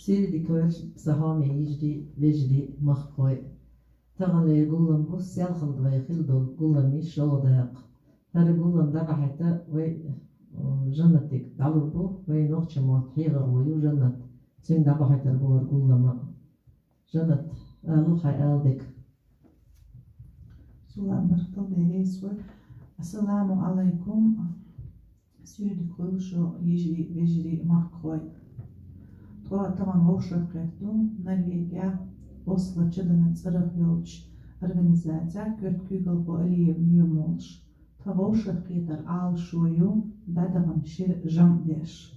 سيدي كويش سهامي يجري بيجري مخكوي تغلي قولن بوس يالخل دوي خلدو قولن ميش شو ضيق هر قولن دقا حتى وي جنتك دعوربو وي نوخش موت حيغر ويو جنت سين دقا حتى البور قولن ما جنت لوخي آلدك سلام برطل بيريسوي السلام عليكم سيدي كويشو يجري بيجري مخكوي طبعا هوشر قيتو Norvegia Oslo çadının tsarık yolç organizatsiya körtkügül bu aliye büyümolş ta howşer qeytar al şoyu dadağın şir jamdeş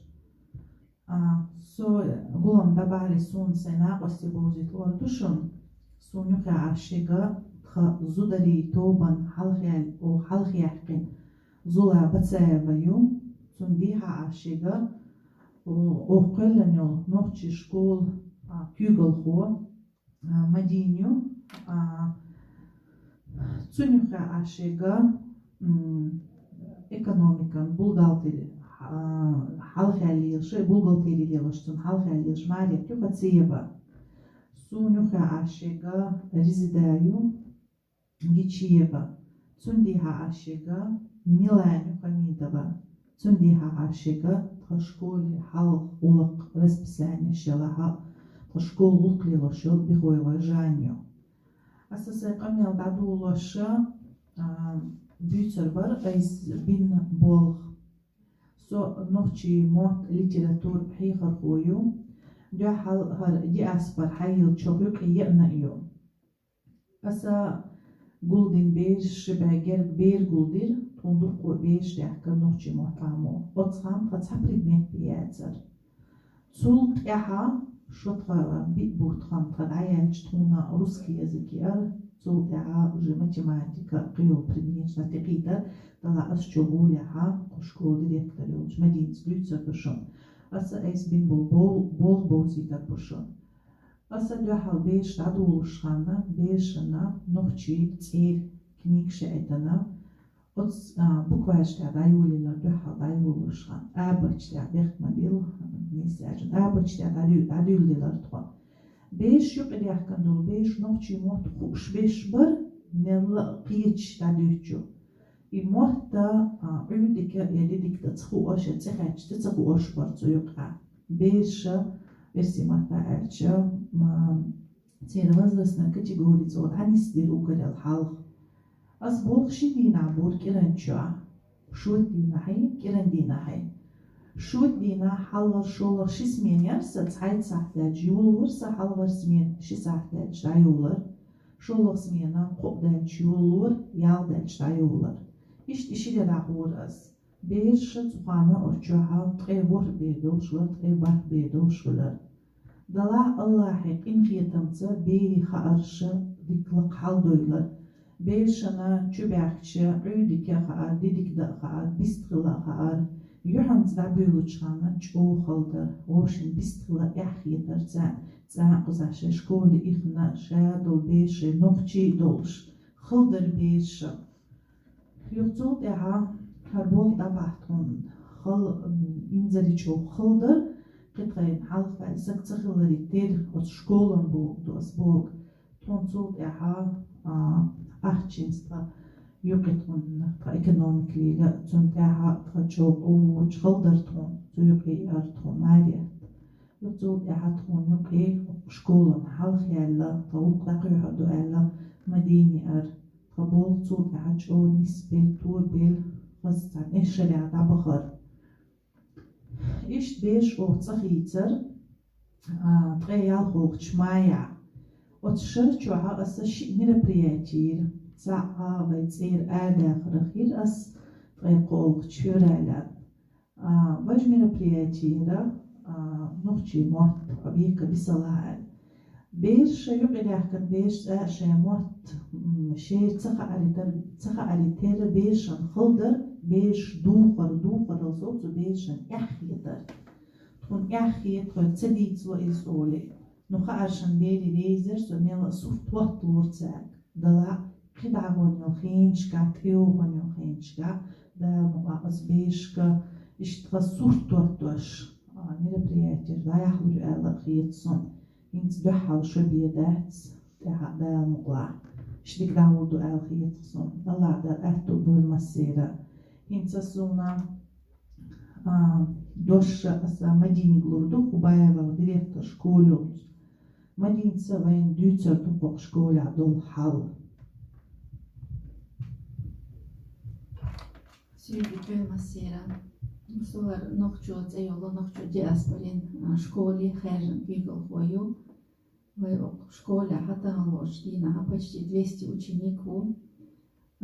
so gulam dabali sun sena qosti bozit orduşun sunu aşiga ta zudari toban halxyal o halxyaqin zula batsayavayu sundiha aşiga o qellanyo noqchi şkol kügül xo Madinyu Цунюха ашега экономикан булгалтери халхалилши булгалтерилелштун халхалилш Мария Тюхацеева Цунюха ашега Резидаю Гичиева Цундиха ашега Миланю Хамидова Цундиха ашега Тхашколи халх улак расписание шелаха школ луклилошо бихоева жаню асасы камел дадулоша бюцербар айс бин болх со нохчи мот литератур хихар хою дя хал хар ди аспар хайл чобук йена ю аса гулдин беш шибагер бер гулдир тондук ко беш дяка нохчи мотамо отсам фацапригмент биязар цулт яха шотха битбуртхан тадаяч туна русский языке цултя уже математика қиыл предметна текита дала асчогуляха школ директоры Мадинс Глюцер пошон аса эйс бин бол бозита пошон аса дахал беш дадулушхана бешана нохчи цер книгше этана от буквально даюлина дахал даюлушхан абачта бехмабил mesajın abıçta adüldeler tuğa. Beş yok ediyakkan dolu beş nokçi mot kuş beş bar mella qiyiç adüçü. İmot da üydike yedik de tıxu oşa tıxaç da tıxu oş bar zuyuqa. Beş versimata elçe ценовозрастная категория вот они стиль угорел халх. Аз болхши дина бур киранчуа. Шут дина хай киран дина хай. شود دينا حلور شولر شسمين يرسل تعيد ساحتاج يولور سحلور سمين شي ساحتاج دايولر شولر سمينا قبداج يولور يالداج دايولر إشي داغور أز بيش تقانا أرجوها تغيور بيدول شولر تغيبار بيدول شولر دلا الله حقين خيطمتا بيري خارش ديكلق حال دويلر بيشنا چوباقچا عوديكا خار ديديك دا خار بيستغلا خار يحنز دابيلوچانا چو خلدر وشن بيستغلا احيتر زان قزاش شكول إخنا شادل بيش نوخچي دولش خلدر بيش يوتول دها هربول داباحتون خل إنزري چو خلدر قطعين حلق فالسك تخلري تير وش شكولن بوغ دوس بوغ تونتول دها أحچينستا يقطن فإيكونوميكلي لا تنتهى تشوف أو تخلدر تون تيقي أرتون ماريا يقول أحدهم يقي شكولا حلق يلا طوق لقيها دولا مديني أر قبول تول أحدشو نسبل تور بيل خاصة إشريع دبخر إيش بيش أو تخيتر تغيال خوخ مايا وتشرچوها أساشي мероприятие ساعة ويصير آداء خرخير أس تقول تشورالا واج мероприятие نوخشي موت أبيك بصلاة بيش يقعد يحكي بيش شيء موت شيء تخا على تير بيش خلدر بيش دوفر الصوت بيش يحيدر تكون يحيد تكون تديت وإسولي نخارشن بيري ريزر سميلا صوت وقت لورتاك دلا خدع غنيو خينشكا تيو غنيو خينشكا دا مغاقز بيشكا اشتغى صوت توتوش мероприятие لا يحضر على خيطهم إنت دحى شبيدات دا مقلع شديك داودو على خيطهم الله دا أهتو بالمسيرة إنت سونا دوش أسا مدينة глурду Хубаева директор школы مدينة وين دوتر تبق شكولة دول حال سيدي بالمسيرة صور نقشو تيولا نقشو диаспорин школе خارج Гигл хвою в школе حتى هنوشتينا почти 200 учеников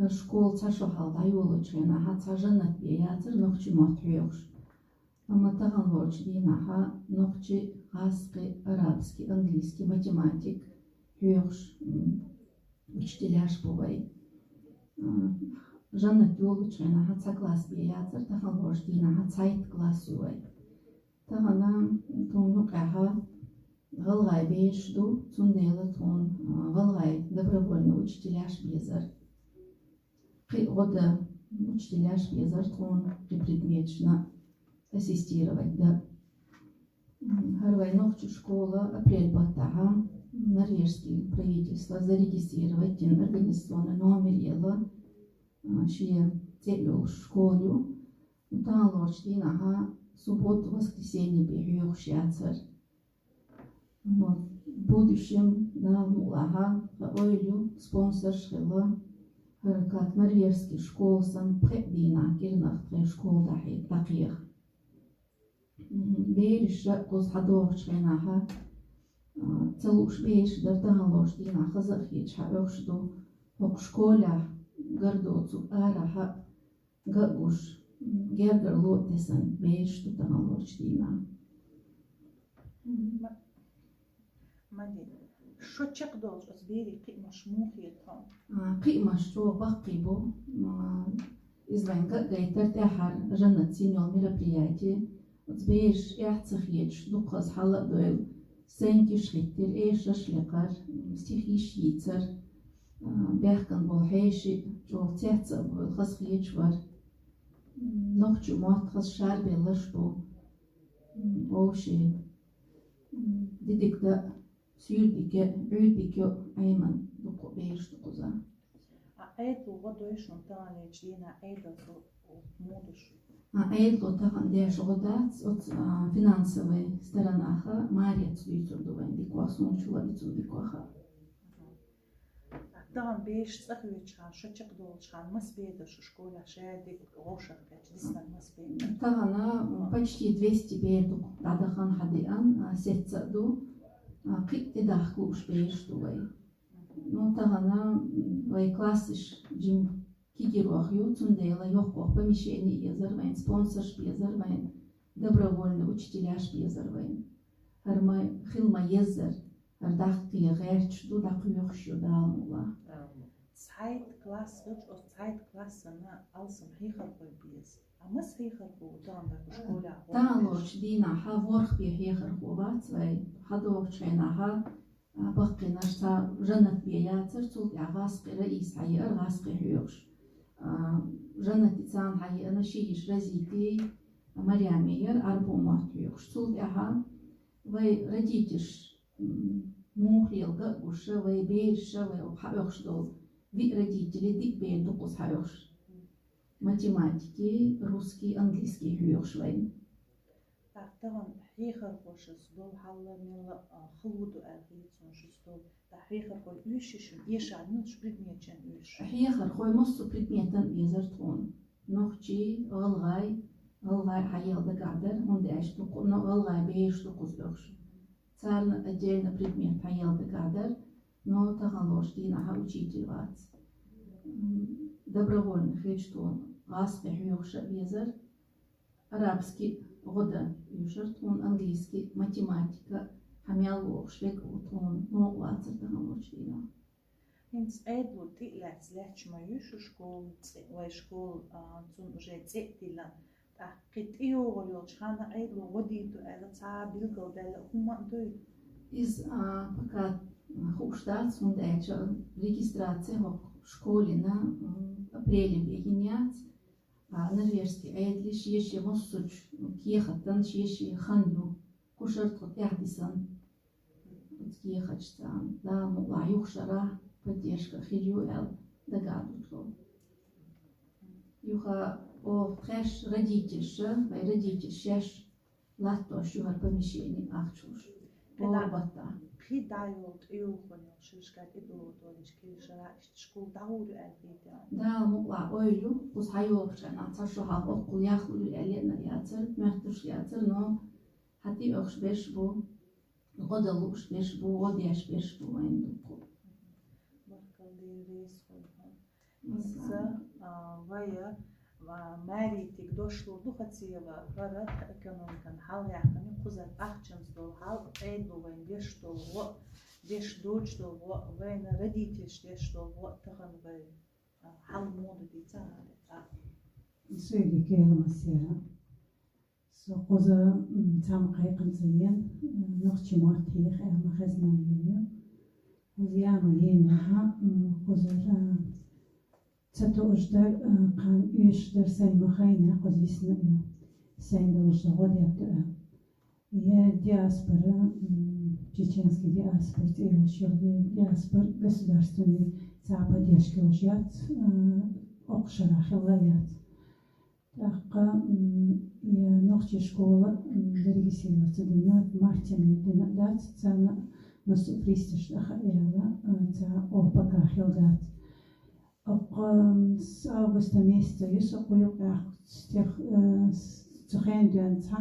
школ цашохал даюлу чена хатса жанат биятер нохчи матхюш ама таган ворчдина ха нохчи гаски арабский английский математик хюш учителяш бувай жанат юлу чена хатса класс биятер таган ворчдина ха цайт класс ювай тагана тунукаха غلغاي بيشدو تنديلا تون غلغاي добровольно учителяш безар года учителяш безар тон предметно ассистировать да харвай ночью школа апрель батаха норвежский правительство зарегистрировать тен организационный номер ела шие целью школу там лочдина субботу воскресенье бегёх шяцер в будущем да мулаха ойлю спонсор школа как норвежский школ сан предвина кирнах три школ дахи таких бериш коз хадох чренаха целуш беш дартагалош динаха захич хаёшду ок школа гордоцу араха гагуш гергер лотесен беш тутагалош дина شو تشقدوش أسبيري قيمة شموخيتهم قيمة شو بقيبو إذن قايتر تاحر جنة سينيو мероприятие أسبيش إحتخيج دقص حلق دويل سينكي شخيتر إيش شلقر ستيخي شيتر بيحكن بوحيشي جو تيحتر بالخص خيج ور نوخجو موات خص شار بيلش بو بوشي ديدك دا سيوديكي عوديكي أيمن دقو بيش دقوزا أيضا وضعش نتاني جدينا أيضا مودش أيضا تغن ديش غدات от финансовой сторонаха Мария цвитурдувен диква сунчула дикваха تغن بيش تسخويتشان شو تشقدولشان مسبيدا شو школа شادي غوشك ديسنا مسبيدا تغنا почти 200 бейдук дадахан хадиан сетсаду قيت داخلوش بيش دوي نو تغنا وي классиш جيم кигируахью цундейла ёхкох помещение езервайн спонсорш езервайн добровольно учителяш езервайн хармай хилма езер ардахти герчду дакюхшу даалмула Zeit Klass wird aus Zeit Klasse na alsam hecher bis amas hecher bu dann da школа таалоч дина хаворх би хехер ховат вай хадох чена ха бакина са жанат бияцер цул ягас кыра исайер гас кыхюш жанат ицан хай ana шииш разити мариамейер арбумат хюш цул яха вай родитиш мухлилга уша вай бейша вай обхавшдол ви родители дик бейду кусхаюш математики, русский, английский хюршвайн. Тахтаган хейхар бошес дол халла мила хлуду алгитсон шестол. Тахейхар хой üşишин ешанил предметчен üş. Хейхар хой моссу предметен езертон. Нохчи галгай хаялда гадер, он дэш туку, но галгай бейш туку сдохш. Царно отдельно предмет хаялда гадер, но тагалош дина учитель вац. Добровольно хечтон гаспе хюрша везер, арабский года юшертон, английский математика, хамяло швек утон, но вацер тагалош дина. Инс эйдлу тилац лячма юшу школ, вай школ цун уже цеттилан. Тахкит иоголё чхана эйдлу водиту эла ца билгал дела хумантуй. Из пока хуштац und эча регистрация в школе на апреле бегинят, نريرسكي أيدلي شيء مصج كي خطن شيء خندو كشرت قطعتسن كي خشتان لا مطلع يخشرة بديش كخيريو ال دقادو يوخا او خش رديتش باي رديتش لاتو شو هالبمشيني أخشوش او بطا خي دايوت ايوخوني شوشكات ادودونش كي شرائش شكو داورو الفيدا دا مطلع اويلو بس هايوخش أنا تشو هاب أقول ياخلو الألينا ياتر مهتش ياتر نو حتى أخش بيشبو غدلوش بيشبو غديش بيشبو وين دكو مركل ريس خلها ويا ماريتك دوشلو دخاتيلا فرات экономикан хал яхтани кузат ахчанстол хал эйду вен дештол во деш дочтол во вен родитель дештол во тахан вен хал моду дитсана سويدي كيلا مسيرة سو قوزا تام قيقن زين نختي مواتيخ اما خزنا يليو وزياما ينها قوزا تتو أجدر قام يشدر سيما خينا قزيسنا إيو سيندا وجدغود يبدأ يا диаспора чеченский диаспор إيو شغلي диаспор государственный تاع поддержки وجات أقشر خلايات تاقا يا نختي شكولة зарегистрироваться دينا в марте دينا دات تاعنا مسؤول فليستش أخا إيلا تاع أوبا كاخيل с августа месяца юсокую стих цухен дюанца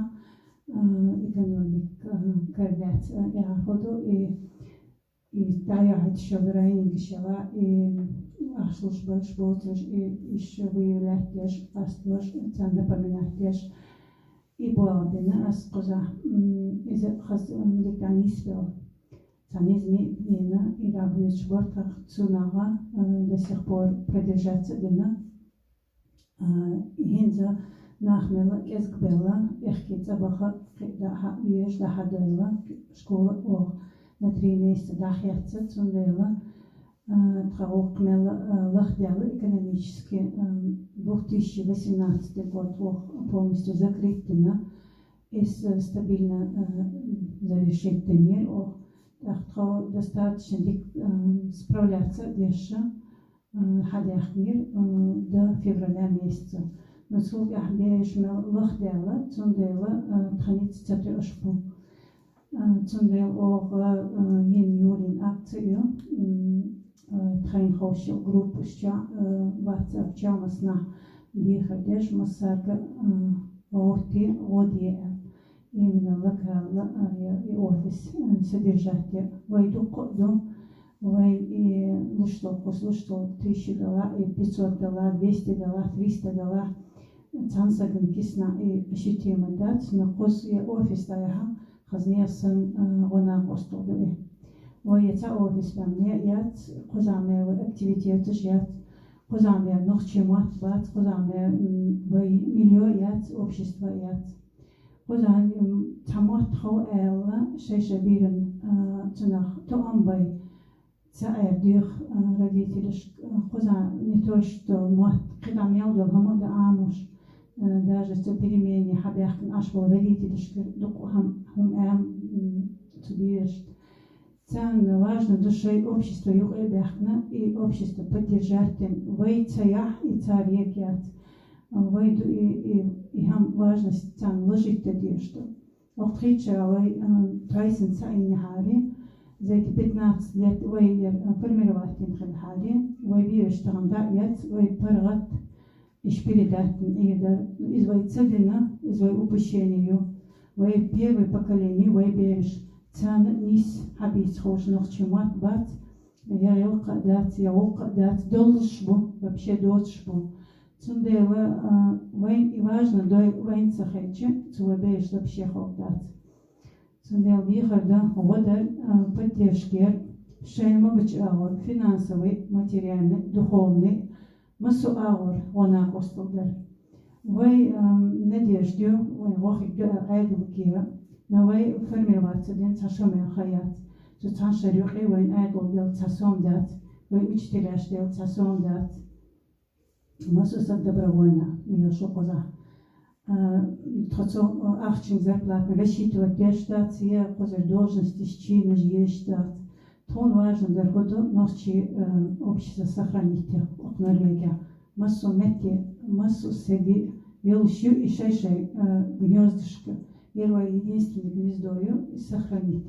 экономик кардат я ходу и даяет шабрайн гишала и ахшлуш баш болтуш и еще выявлять яш астваш там напоминать яш и буабина аскоза из хас деканисвел Цанизми Вена и рабочий швартах Цунага до сих пор продержаться дина. Хинза нахмела кезгбела эхкица баха еш да хадойла школа ох на 3 месяца дахьяца цундела тхаохмела лахдяла экономически 2018 год ох полностью закрыт дина и стабильно завершить тенер ох Ахто достаточно справляться дальше хадяхмир до февраля месяца. Но сколько ахбеешь мел лахдела, цундела тханит цатри ашпу. Цундел ог ен юрин акцию тхайн хошил группу ща WhatsApp чамасна дихадеш масарга орти одия. Именно локально и офис содержателя. Войду кодом, вой и слушал $1000, и $500, $200, $300. Цансаган кисна и ощутимо дать, но после офис таяха хазнесан гона костодове. Вой это офис там не яд, кузаме активитеты яд, кузаме нохчемат бат, кузаме вой миллион яд общество яд. Кузан тамот хо элла шейшабирен цунах то амбай цаэр дюх родители кузан не то что мот кидам ялдо хамода амуш даже с перемене хабяхн ашвол родители дук хум цубиеш цан важно душой общества юг эбяхна и общество поддержать вей цаях и царьекят войду и хам важность цан вложить туда что Охтричевой Трайсен Сайнихари за эти 15 лет вой формировать им хадхари вой вирус там да яц вой паргат ишпередатн и да из вой цадина из вой упущению вой первое поколение вой берешь цан нис хабис хош нохчемат бат я елкадат должбу вообще должбу Цундела войн и важно до войн цахечи цулабеешь вообще холдат. Цундел вихода вода поддержки шеймогоч аур финансовый, материальный, духовный, массу аур она костолдар. Вой надежду, вой вохик до айду кира, но вой формироваться ден цашоме хаят. Цу цаншарюхи войн айду бел цасом дат, вой учителяш дел цасом дат. Масуса добровольно ее шокоза. Тхацо ахчин зарплатно рассчитывать те штации, козыр должности, чины есть. Тон важно для хода ночи общество сохранить от Норвегия. Массу мети, массу седи, елщу и шейшей гнездышко. Первое единственное гнездою сохранить.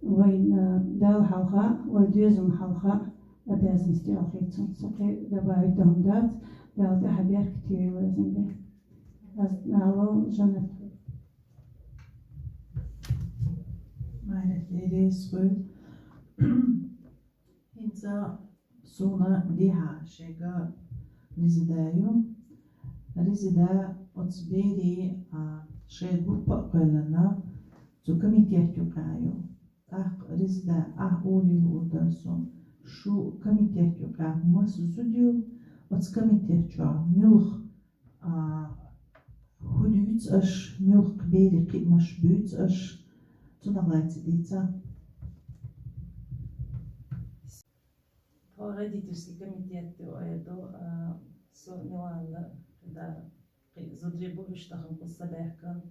Вайн дал халха, вайн дюзум халха обязанности алхейцун. Сокей добавить дондат, дал тахабер ктири вазенбе. Алло, Жанет. Meine Lehre ist wohl. Hinza sona diha shega rizidayo. Rizida otsberi shegu paqalana zu komitetjukayo. Rizida uli urdarson. Şu komitetjuka mas zudiyo ots komitetjua mülch hudüts ash mülch beri kitmash büts ash Тунагайцидица. Родительский комитет со Милана, когда затребуешь тахам пособяхкан,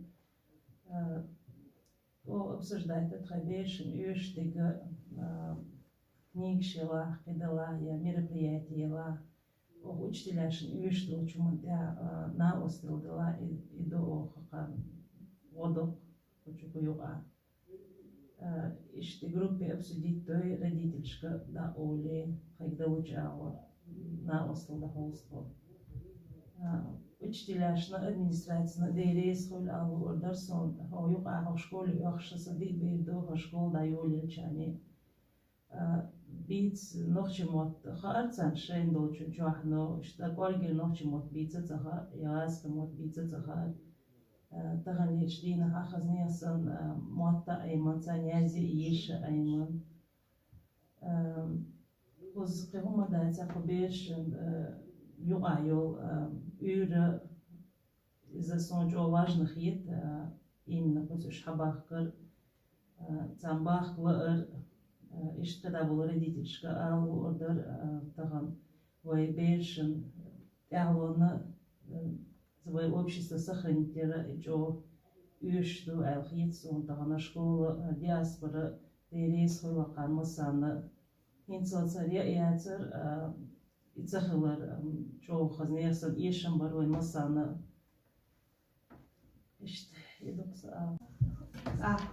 обсуждать это вещь, юштига книгшила, кидала я мероприятия, учителяшин юштил чему я на остров дала и до водок, хочу юга. Иште группе обсудить той родительшка да Оли, когда учала на остров да холство. Учителяшна администрацияна дейрес хол алу ордарсон, юга в школе яхша садит бейдо школ да Оли чани. Бит нохчемот харцан шейн долчун чахно, шта коргер нохчемот битца цаха, яскамот битца цаха. تغني شدينا أخذني أصلا موطأ أيمن سانيازي إيش أيمن وزقهم دا تقبيش يقعيو يورا إذا صنجو واجن خيط إمنا كنتش حباخكر تنباخ لأر إشتدا بولرديتشكا أو أردر تغن ويبيرشن تعلونا Свое общество сохранить что юшту алхитсун тагана школа диаспора терес хулакан масана инсал царя яцер ицахлар что хазнесан ишам барой масана иште идокса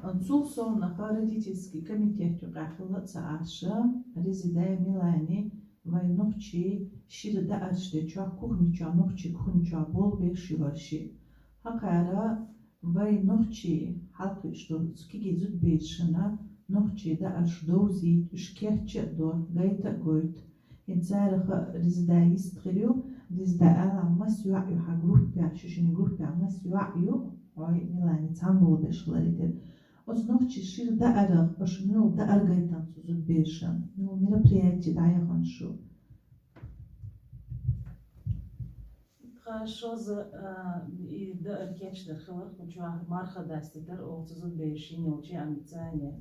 Ансулсон на родительский комитет югахла цааша резидая Милане Вайнохчи ширда аште чуа кухни чуа нохчи кухни чуа бол бе шиварши. Hakara Вайнохчи halkı что скиги зуд бешина нохчи да аш дози шкерче до гайта гойт. Инцарха резидайс тхрио резидая мас юаю ха группа шишин группа мас юаю ой Милане цамбол бешларитер. Оз нохчи ширда арах аш мил да аргайтан зуд бешин. Ну мероприятие да яхан шу. Хорошо за и да аркечтер хлар куча марха даститер о цузу бешин очи амцане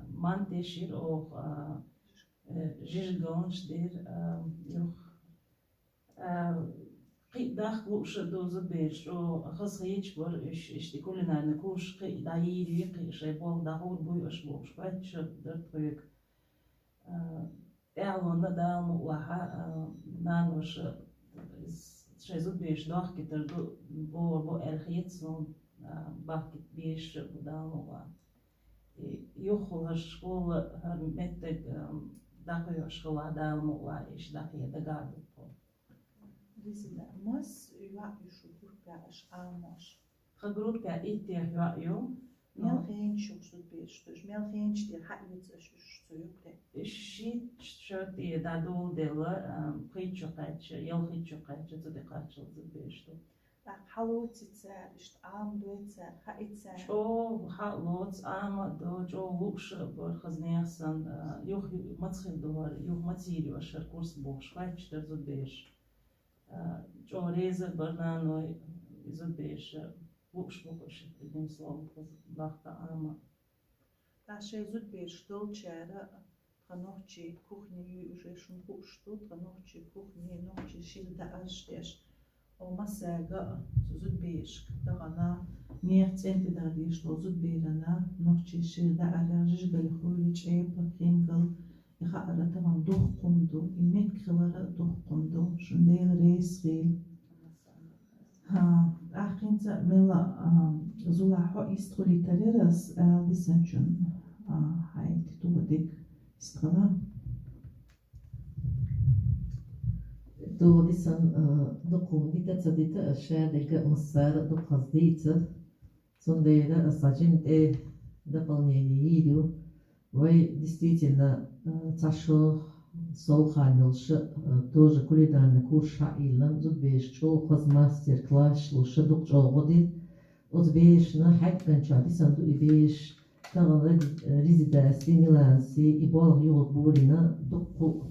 ман тешир о жижгонш дер юх قيداخ وش دوز بيش أو خاص هيج بور إيش تقولنا نكوش قيدايري قيش يبغى دهور بوي إيش بوش قد شد درتويك إعلان دام وها نانوش شيء بيش داخ كتر دو بو الخيتسون باكت بيش دام وها يخل هالشغل هالمتك داخل الشغل دام وها إيش داخل دقاد Rizida mas yuaqyushu gruppa ash almosh. Gruppa ittir yuaqyu. Mel geen shuksud beeshtush. Mel geen shtir ha'yitz ash suyukte. Shit shoti da dol dela qitchuqatcha, yel qitchuqatcha tadiqatcha beeshtu. Da halutitsa, ist amduitsa, ha'itsa. Cho halots ama do cho luksha bor khaznesan yuh matkhil dohar yuh matsiri ashar kurs bosh qatcha beesh. Чореза барнаной изубеша лукш букаш одним словом бахта ама Та ще изубеш долчера ногчи кухни уже шунку штут, ногчи кухни, ногчи шилда аштеш. О масага зудбеш, тагана нерц энти дадиш то зудберана, ногчи шилда аражиш галхуйлич пакингал, يخاطر طبعا دوخ قمدو إمت خبرة دوخ قمدو شنديل ريس غيل ها أخين ملا زولا حو إستغلي تريرس لسنجن هاي تتوبدك استغلا دو ديسان دقوم ديتا تديتا أشياء مصار دو قصديتا صنديلا أساجين إيه дополнение видео вы действительно цашо солханилш тоже кулинарный курс шаилан зудбеш чо мастер-класс слуша докчогоди отбеш на хакканча дисанду ибеш таган резиденси миланси ибол юг булина докку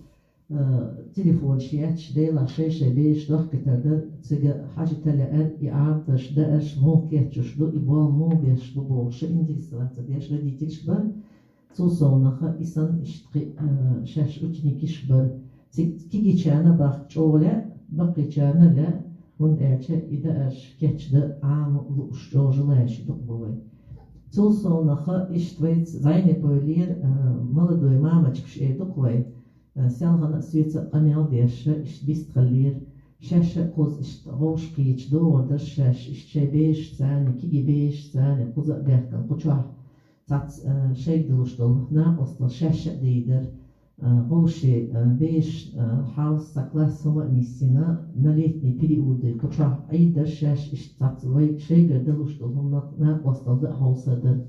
телефон شياتش ديلا شاشة بيش ضغط تقدر تجا حاجة تلاقي إعام تشدقش ممكن تشدو إبوال مو بيش ببوش إنجليزات بيش لدي تشبر توصونها إنسان إشتقي شاش أجني كشبر تيجي كأنا بق جولة بقي كأنا لا من أرجع إذا أش كتشد عام لوش جوجلاش دقبوي توصونها إشتويت زين بولير ملدوي ماما تكش دقوي سالغنا سويت قميل ديش إش بيستغلير شاشة قوز إش غوش قيش دور در شاش إش شي بيش ثاني كيجي بيش ثاني قوز بيحكم قوشوح تات شيء دلوشتل ناقصل شاشة ديدر غوشي بيش حاوس ساكلاس هما نيسينا ناليتني بريودي قوشوح أي در شاش إش تات وي شيء دلوشتل هم ناقصل ده حوصدر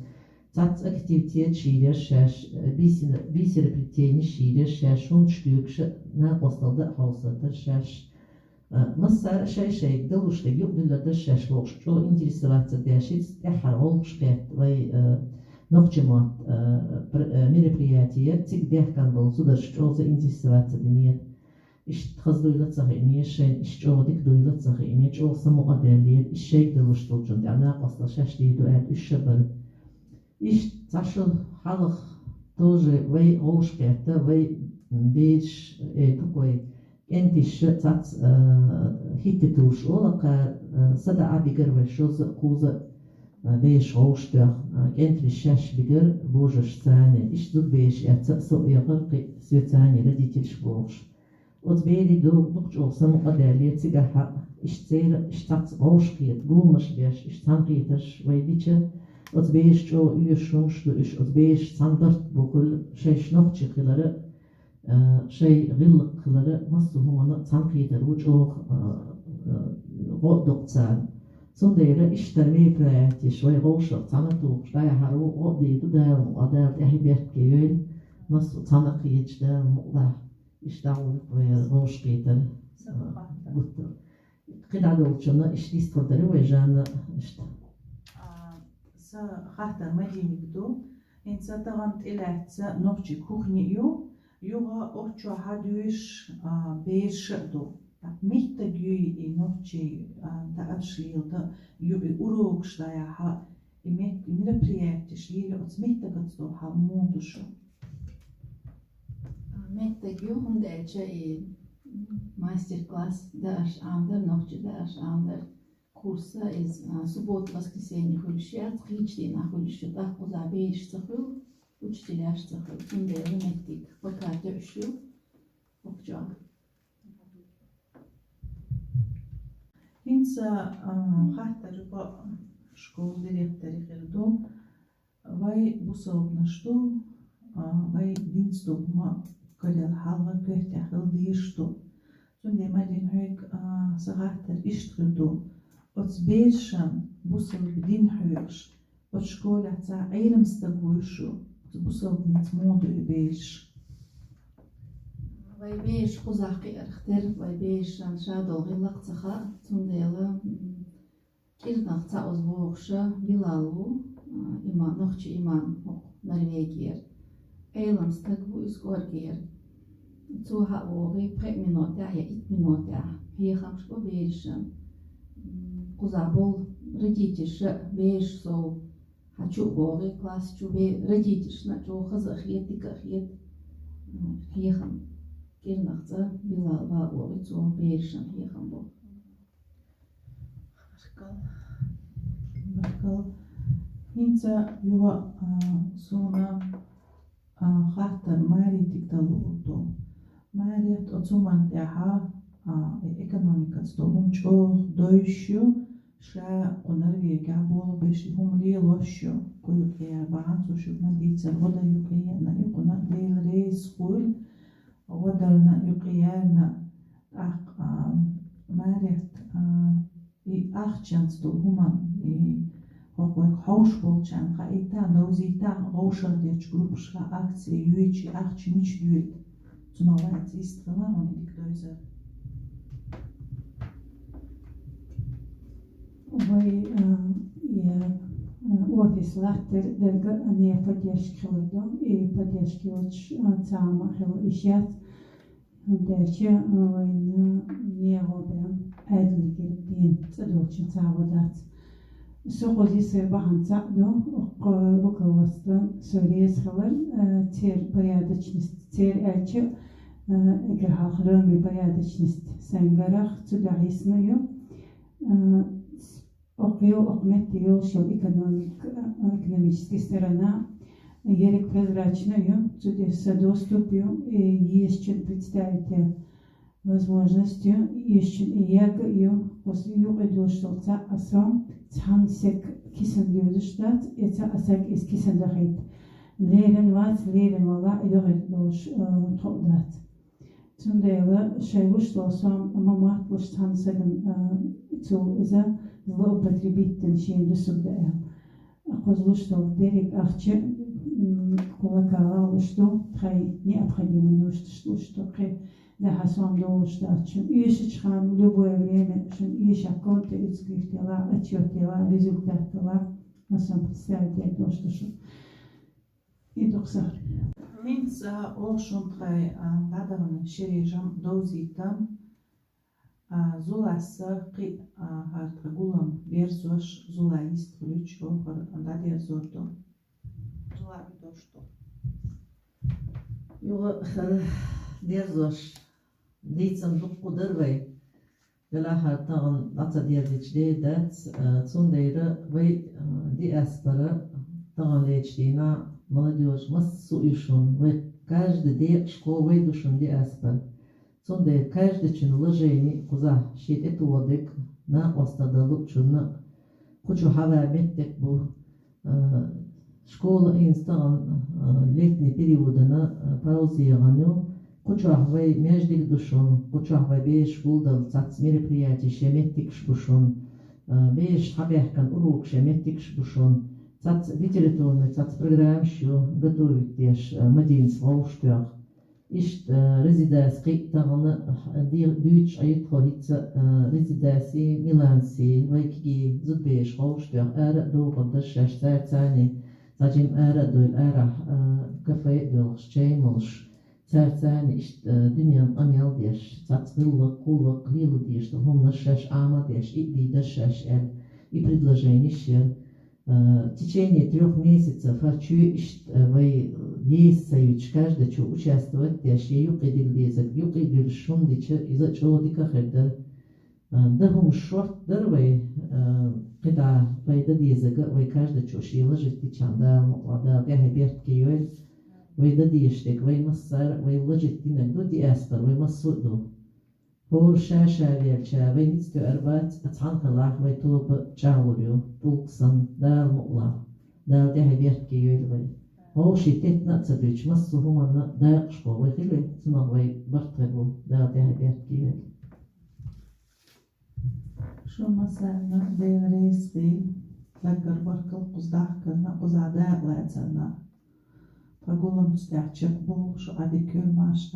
تات اكتيفيتيات شيرير شاش بيسر بريتيني شيرير شاش ونشتيوكش ناقصل ده حوصدر شاش مصر شيء دلوشتل يقدر ده شاش وقش شو интересоваться داشيت احر غوش قيت وي نوعчемат мероприятие тик дехкан бол суда что за интересоваться динер иш тхаздуйла цагини шен иш чодик дуйла цагини чо само адели иш шейк делуштол чон ана qasla шашти дуэт ишбер иш цашл халах тоже вей ошкета вей беш такой энтиш цац хиттуш олака сада абигер вешоз куза بيش غوشتر كنت الشاش بقر بوجش ثاني إيش ضد بيش أتسأسو يغرق سيو ثاني ردي تلشبوش وتبيلي دوق جوصم قدالي تسيقها إيش تسير إيش تاц غوشقيت قومش بيش إيش تنقيتش ويديش وتبيش جو يشونش دو إيش وتبيش تندرت بكل شيش نوخشي خلال شيء غلق خلال مصو هما تنقيتر وجوه غوضق ثاني صنديرة اشتري براتي شوي غوشة تانتو شوي هارو قضي تدار مقدار تحي بيحكيول مصر تانقيتش دار مقدار اشتغل غوش كيتر قلت قد عدولتشنا اشتيس تردري ويجانا اشتغل خاطر مدينة بدو إنسا تغنت إلهت نوبجي كوخني يوغا أوتشو حدوش بيش دو ميتا جوي نوتشي تا أشليلتا يوبي أوروكش دايها إميت مربريات شليل أتس ميتا قدسوها موندوشو ميتا جوي هم دايتشا мастер-класс даш андер ночи даш андер курса из суббот воскресенье хулишят хичти на хулишута кузабеш цахыл учителяш цахыл тундеры меттик покатя үшлю окча إنسا حتى جبا شكول ديريكتوري خيردو واي بوصوب نشتو واي دينستو ما كريل حالة كهتي أخل ديشتو سندي مالين هيك سغاتر إشتغلدو أتبيشن بوصل بدين هيكش أتشكولة تا عيلم ستغوشو بوصل دين تمودو بيش واي بيش خزاقي أرختر واي بيش شادو غلق تخا تنديلا كيرناق تا أزبوغشا بلالو إمام نوخشي إمام نرويجير عيلم ستغو إسكورجير توها وغي بريك منوتة هي 8 منوتة هي خمس بيشن قزابول رديتش بيش سو هاتشو وغي كلاس شو بي رديتش ناتشو خزخيت تكخيت хихан кирнахца билал ба овицу бейршан хихан бо Barkal. Hinca juo suuna kahtar määritik taluutu. Määriät otsuman teha ekonomikat stolum çoğ doyuşu şa onarviega bolu beşi hum lieloshu koyuk eğer bahansu şukna dicer voda yuqiyana yuquna değil reis kul vodarna yuqiyana määriät ahchans stol human Hoqueg haushbolchan qaita nozita haushar dech grupshqa akcije yuichi ahchi mich yuit tunovat istqala oni diktoizer Ой, я офис лахтер дерга не поддержки лидо и поддержки от цама хел ищат дерче война не обрам эдлигер дин цадолчин цаводат Soqozi sebahan цадо руководство Сурьес халар тер порядочность тер элче играхломи порядочность сенгарах цудагисною Окео окметио шел экономическая сторона ерек прозрачную чудеса доступью и есть чем представить возможностью еще и ее после ее идущего асом цансек кисан дюдштадт это асак из кисан дахит лерен вала идет долш тодат Цундела шайвуш лосом мамат лош цансеген цу иза злоупотребитель шейду субдая. Ахозлуш то дерек ахче кулакала лушту хай необходимо нужно что хай да хасам долштачу. Ищем в любое время, что ищем конты изготовила, отчетила, результатила. Мы сам представить то, что и доксар. Hinca olšuntrai vadavan šeriežam dauzītam zulasa qi hart gulam versoš zulai istlučo par dadia zordo. Zulai došto. Юга дерзош дицам дуқу дырвай Галаха тагын ата дердичде дат цундейра вай диаспора тагын лечдина молодежь массу ишун вай каждый день школ выйдушун диаспор цундей каждый чин вложений куза шит эту водик на остадалу чунна кучу хава меттек бу школа инстаган летний периодына паузияню Кучахвай междик душон, кучахвай беш булдал цац мероприятий шеметтик шбушон, беш хабяхкан урок шеметтик шбушон, цац литературный, цац программ шо готовить теш мадинс волштях. Ишт резиденский таганы дүйч айт хорица резиденции Миланси, вайкги зудбеш волштях, эра долгода шашцар цани, цаджим эра дойл эра кафе долш чаймолш. Царцани дünyanın amel diş, цацвыллык, куллык, лилу diş, хумна шаш ама diş, иди да шаш эл, и предложение шер. В течение 3 месяцев хочу вы есть союз, каждый что участвовать diş, юкидил дезек, юкидил шун диче, из-за чего дика хердер. Да хум шорт дервей, когда пайда дезек, вы каждый что шила жить дичанда, млада, гахи бертки юэль. Вай да диштек, вай массар, вай вложитинек до диаспор, вай массуду. Хор шаша верча, вай ництю арбат, ацхан халах, вай топ чаурю, тулксан, дал мула, дал дяхи вертки юэлвай. Хор шитет нацабич, массу хуманна дайкшко, вай хили, цунам вай бартрегу, дал дяхи вертки юэл. Шо масарна дейл рейсби, лагар баркал куздахкарна, кузадаа лайцарна. Прогулам стячек бол, що адикюр маш